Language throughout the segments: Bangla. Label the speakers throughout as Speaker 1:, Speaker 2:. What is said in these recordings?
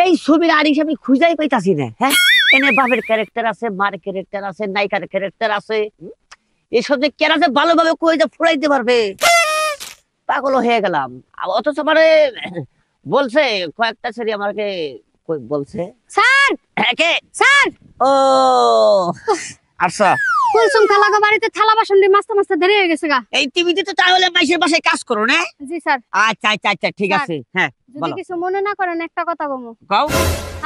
Speaker 1: এই ছবির আরিস আমি খুঁজাই পাইতাছি না। হ্যাঁ, এনে বাপের ক্যারেক্টার আছে, মার ক্যারেক্টার আছে, নায়িকার ক্যারেক্টার আছে। এসব যে কেরা যে ভালোভাবে কই যে ফুরাইতে পারবে, পাগল হয়ে গেলাম। অথচ মানে বলছে কয়েকটা ছবি আমাকে বলছে
Speaker 2: স্যার
Speaker 1: কে
Speaker 2: স্যার
Speaker 1: ও আচ্ছা
Speaker 2: কুলসুম খালাগো বাড়িতে থালা বাসন দিয়ে মাছতে মাছতে দেরি হয়ে গেছে গা।
Speaker 1: এই টিভিতে তো তাহলে মাইশের বাসায় কাজ করো না?
Speaker 2: জি স্যার।
Speaker 1: আচ্ছা আচ্ছা আচ্ছা ঠিক আছে। হ্যাঁ
Speaker 2: যদি
Speaker 1: বলো
Speaker 2: কিছু মনে না করেন একটা কথা বলবো।
Speaker 1: কও।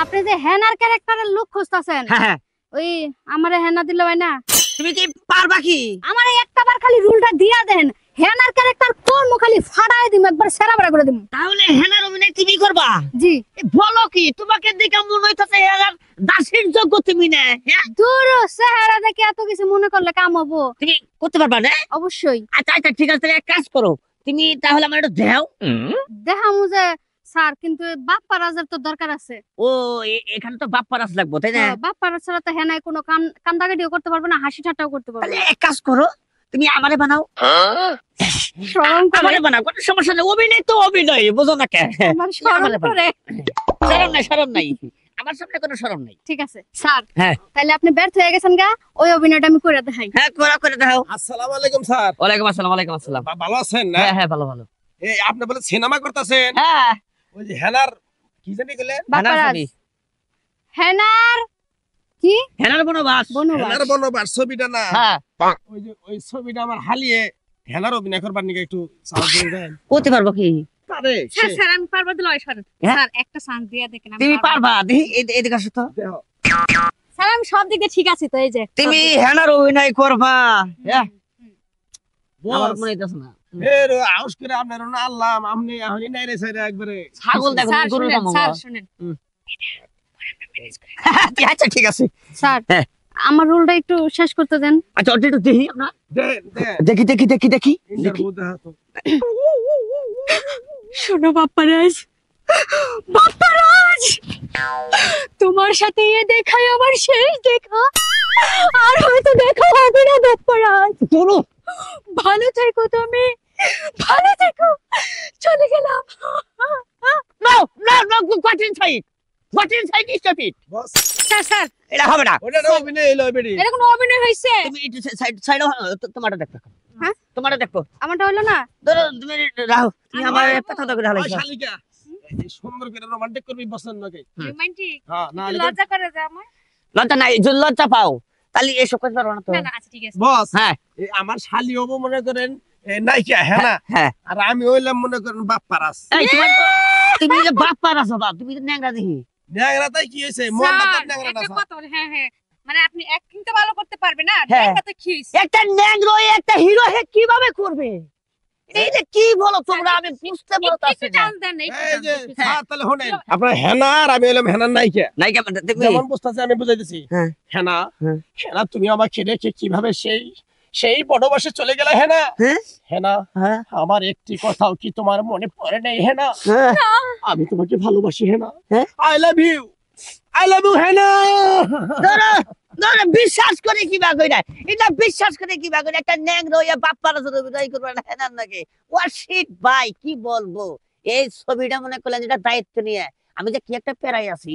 Speaker 2: আপনি যে হেনার ক্যারেক্টারের লুক খুঁজতাছেন,
Speaker 1: হ্যাঁ হ্যাঁ,
Speaker 2: ওই আমারে হেনা দিলে হয় না?
Speaker 1: তুমি কি পারবা কি?
Speaker 2: আমারে একটাবার খালি রুলটা দিয়া দেন, হেনার ক্যারেক্টার কোন খালি ফাড়ায় দিম, একবার সেরা বেরা করে দিম।
Speaker 1: তাহলে হেনার অভিনয় তুমি করবা?
Speaker 2: জি।
Speaker 1: বলো কি, তোমাকে দেখে মনে হইতাছে হেনার দাসের যোগ্য তুমি না? হ্যাঁ,
Speaker 2: দূর চেহারা দেখে এত কিছু মনে করলে কাম হবো?
Speaker 1: তুমি করতে পারবা না?
Speaker 2: অবশ্যই।
Speaker 1: আচ্ছা আচ্ছা ঠিক আছে, এক কাজ করো, তুমি তাহলে আমার একটু দেও।
Speaker 2: দেখামু যে স্যার, কিন্তু বাপ্পা রাজার তো দরকার আছে।
Speaker 1: ও এখানে তো বাপ্পা রাজ লাগবো তাই না?
Speaker 2: বাপ্পা রাজ ছাড়া তো হেনায় কোনো কান্দাকাটিও করতে পারবে না, হাসি ঠাট্টাও করতে পারবে
Speaker 1: তাহলে
Speaker 2: না।
Speaker 1: এক কাজ করো, তুমি আমারে বানাও।
Speaker 2: শরম করে।
Speaker 1: আমারে বানাও, কোনো সমস্যা নেই, অভিনয় তো অভিনয়, বুঝো না কেন?
Speaker 2: আমার শরম করে।
Speaker 1: শরম নাই, শরম নাই, আমার সামনে কোনো শরম নাই।
Speaker 2: ঠিক আছে স্যার,
Speaker 1: হ্যাঁ
Speaker 2: তাহলে আপনি ব্যর্থ হয়ে গেছেন গা, ওই অভিনয়টা আমি করে দেখাই।
Speaker 1: হ্যাঁ, করে দাও।
Speaker 3: আসসালামু আলাইকুম স্যার।
Speaker 1: ওয়ালাইকুম আসসালাম, ওয়ালাইকুম আসসালাম।
Speaker 3: ভালো আছেন না?
Speaker 1: হ্যাঁ হ্যাঁ, ভালো ভালো।
Speaker 3: এই আপনি বলে সিনেমা করতেছেন?
Speaker 1: হ্যাঁ,
Speaker 3: ওই যে হেনার কি জানি গেলেন?
Speaker 2: বাপ্পা রাজ
Speaker 1: ছবি।
Speaker 2: হেনার কি
Speaker 1: হেনার বনবাস।
Speaker 2: বনবাস।
Speaker 3: হেনার বনবাস ছবিটা না?
Speaker 1: হ্যাঁ,
Speaker 3: ওই যে ওই ছবিটা আমার হালিয়ে হেনার অভিনয় করবার নিকে একটু চান্স দিয়ে দেন।
Speaker 1: করতে পারবো কি?
Speaker 3: পারে
Speaker 2: স্যার
Speaker 3: সে।
Speaker 2: স্যার আমি পারবো দিলে স্যার।
Speaker 1: হ্যাঁ?
Speaker 2: স্যার একটা চান্স দিয়ে দেখেন, আমি
Speaker 1: তুমি
Speaker 2: পারবো।
Speaker 1: পারবা? দেখি এদিকে আসো তো।
Speaker 3: দেহ।
Speaker 2: স্যার আমি সব দিক দিয়ে ঠিক আছে তো, এই যে
Speaker 1: তুমি হেনার অভিনয় করবা? হ্যাঁ, আমার
Speaker 3: বস
Speaker 1: মনে হইতাছে না।
Speaker 3: এর আউস করে আপনার না আল্লাহ আপনি এখনই নাই রে স্যার একবারে
Speaker 1: ছাগল দেখো,
Speaker 2: স্যার
Speaker 1: গরুর
Speaker 2: শুনেন,
Speaker 1: কাম
Speaker 2: স্যার
Speaker 1: হবো।
Speaker 2: শুনেন
Speaker 1: আচ্ছা ঠিক আছে।
Speaker 2: স্যার,
Speaker 1: হ্যাঁ।
Speaker 2: আমার রুলটা একটু শেষ করতে দেন।
Speaker 1: আচ্ছা ওটা একটু দেখি আপনার।
Speaker 3: দেন দেন
Speaker 1: দেখি দেখি দেখি দেখি দেখি।
Speaker 3: ইন্টারভিউ দেখা তো।
Speaker 2: শোনো বাপ্পারাজ, বাপ্পারাজ, তোমার সাথে এ দেখাই আমার শেষ দেখা, আর হয়তো দেখা হবে না বাপ্পারাজ।
Speaker 1: চলো।
Speaker 2: ভালো থেকো তুমি, ভালো থেকো, চলে গেলাম।
Speaker 1: No, no, no, what inside? What inside is the pit?
Speaker 3: Boss
Speaker 2: sir sir,
Speaker 1: এটা হবে না।
Speaker 3: ওটা না অভিনয় এলো বেডি।
Speaker 2: এটা কোনো অভিনয় হয়েছে?
Speaker 1: তুমি একটু সাইড সাইড তোমারটা দেখো।
Speaker 2: হ্যাঁ?
Speaker 1: তোমারটা দেখো।
Speaker 2: আমারটা হলো না?
Speaker 1: ধরো তুমি রাহো, তুমি আমার কথা করে
Speaker 3: ওই
Speaker 1: হালাইছো।
Speaker 3: শালিকা এই সুন্দর করে রোমান্টিক করবি বসেন নাকি?
Speaker 2: রোমান্টিক?
Speaker 3: হ্যাঁ না
Speaker 2: লজ্জা করে যে আমার।
Speaker 1: লজ্জা নাই, যদি লজ্জা পাও তাহলে এসব করতে পারবো না তো।
Speaker 2: না না, আচ্ছা ঠিক আছে।
Speaker 3: বস
Speaker 1: হ্যাঁ
Speaker 3: এই আমার শালি হবো মনে করেন নাইকা হ্যাঁ না?
Speaker 1: হ্যাঁ।
Speaker 3: আর আমি হইলাম মনে করেন বাপ্পারাস।
Speaker 1: এই তুমি যে বাপ পারাস বাবা, তুমি তো ন্যাংরা দেখি।
Speaker 3: ন্যাংরা তাই কি হয়েছে? মনটা তো
Speaker 2: স্যার,
Speaker 3: ন্যাংরা না
Speaker 2: একটা
Speaker 3: স্যার।
Speaker 2: কথা বলি, হ্যাঁ হ্যাঁ, মানে আপনি অ্যাক্টিং তো ভালো করতে পারবে না,
Speaker 1: হ্যাঁ।
Speaker 2: দেখা তো কি হইছে?
Speaker 1: একটা ন্যাংরা একটা হিরো হে কিভাবে করবে? এই যে কি বলো তোমরা, আমি বুঝতে পারতাছি
Speaker 2: একটু
Speaker 1: না।
Speaker 2: চান্স দেন না, একটু
Speaker 3: এই
Speaker 2: chance
Speaker 3: যে
Speaker 2: দেন, একটু
Speaker 3: স্যার তাহলে শুনেন আপনার হেনা আর আমি হইলাম হেনার নাইকা।
Speaker 1: নাই কেমন তুমি?
Speaker 3: যেমন বুঝতেছি আমি বুঝাইতেছি।
Speaker 1: হ্যাঁ।
Speaker 3: হেনা
Speaker 1: হ্যাঁ।
Speaker 3: হেনা তুমি আমাকে রেখে কিভাবে সেই বনবাসে চলে গেলে হেনা?
Speaker 1: হ্যাঁ
Speaker 3: হেনা
Speaker 1: হ্যাঁ
Speaker 3: আমার একটি কথাও কি তোমার মনে পড়ে নাই হেনা?
Speaker 1: হ্যাঁ।
Speaker 3: আমি তোমাকে ভালোবাসি হেনা।
Speaker 1: হ্যাঁ?
Speaker 3: I love you, I love you Hena.
Speaker 1: ধরো ধরো, বিশ্বাস করে কি বা কইরা, এটা বিশ্বাস করে কি বা কইরা একটা ন্যাংরা হইয়া বাপ পারাসের অভিনয় করবে না হেনার নাকি? ওয়াশিট ভাই কি বলবো, এই ছবিটা মনে করলেন যেটা দায়িত্ব নিয়ে আমি যে কি একটা পেরাই আছি।